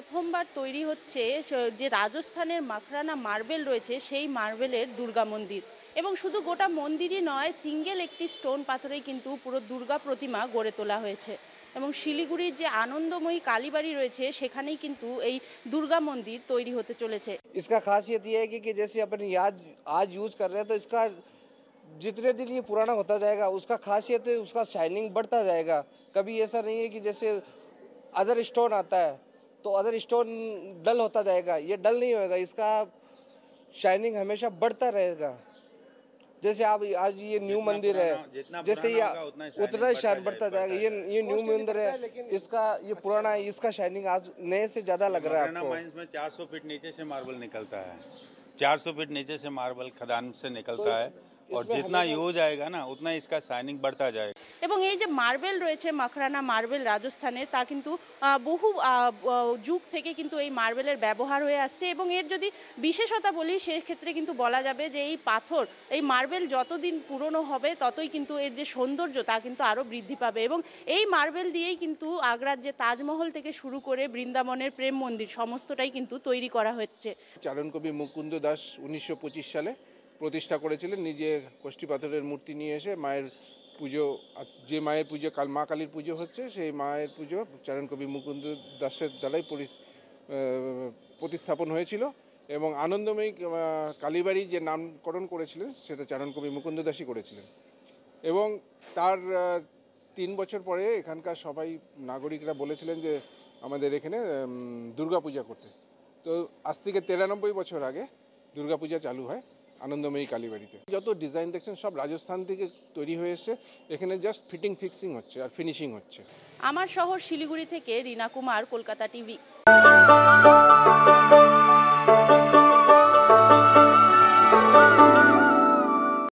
প্রথমবার তৈরি হচ্ছে যে রাজস্থানের মাখরানা মার্বেল রয়েছে সেই মার্বেলের দুর্গা মন্দির। এবং শুধু গোটা মন্দিরই নয়, সিঙ্গেল একটি স্টোন পাথরেই কিন্তু পুরো দুর্গা প্রতিমা গড়ে তোলা হয়েছে। এবং শিলিগুড়ির যে আনন্দময়ী কালীবাড়ি রয়েছে সেখানেই কিন্তু এই দুর্গা মন্দির তৈরি হতে চলেছে। इसका खासियत ये है कि जैसे अपन याद आज यूज़ कर रहे हैं तो इसका जितने दिन ये पुराना होता जाएगा उसका खासियत है, उसका शाइनिंग बढ़ता जाएगा। कभी ऐसा नहीं है कि जैसे अदर स्टोन आता है तो अदर स्टोन डल होता जाएगा, ये डल नहीं होएगा, इसका शाइनिंग हमेशा बढ़ता रहेगा। जैसे आप आज ये न्यू मंदिर है, जैसे ये उतना ही शाइन बढ़ता जाएगा। ये न्यू मंदिर है, इसका ये पुराना है, इसका शाइनिंग आज नए से ज़्यादा लग रहा है आपको। माइंस में 400 फीट नीचे से मार्बल निकलता है, 400 फीट नीचे से मार्बल खदान से निकलता है, और जितना यूज आएगा ना उतना इसका शाइनिंग बढ़ता जाएगा। এবং এই যে মার্বেল রয়েছে মাখরানা মার্বেল রাজস্থানের, তা কিন্তু বহু যুগ থেকে কিন্তু এই মার্বেলের ব্যবহার হয়ে আসছে। এবং এর যদি বিশেষতা বলি সেক্ষেত্রে কিন্তু বলা যাবে যে এই পাথর, এই মার্বেল যতদিন পুরনো হবে ততই কিন্তু এর যে সৌন্দর্য তা কিন্তু আরও বৃদ্ধি পাবে। এবং এই মার্বেল দিয়েই কিন্তু আগ্রার যে তাজমহল থেকে শুরু করে বৃন্দাবনের প্রেম মন্দির সমস্তটাই কিন্তু তৈরি করা হচ্ছে। চারণকবি মুকুন্দ দাস 1925 সালে প্রতিষ্ঠা করেছিলেন, নিজে কষ্টি পাথরের মূর্তি নিয়ে এসে মায়ের পুজো, যে মায়ের পুজো মা কালীর পুজো হচ্ছে সেই মায়ের পুজো চারণকবি মুকুন্দ দাসের দ্বারাই প্রতিস্থাপন হয়েছিল। এবং আনন্দময়ী কালীবাড়ি যে নামকরণ করেছিলেন সেটা চারণকবি মুকুন্দ দাসই করেছিলেন। এবং তার 3 বছর পরে এখানকার সবাই নাগরিকরা বলেছিলেন যে আমাদের এখানে দুর্গাপূজা করতে। তো আজ থেকে 93 বছর আগে দুর্গাপূজা চালু হয় আনন্দময়ী কালীবাড়িতে। যত ডিজাইন দেখছেন সব রাজস্থান থেকে তৈরি হয়ে এসছে, এখানে জাস্ট ফিটিং ফিক্সিং হচ্ছে আর ফিনিশিং হচ্ছে। আমার শহর শিলিগুড়ি থেকে রীনা কুমার, কলকাতা টিভি।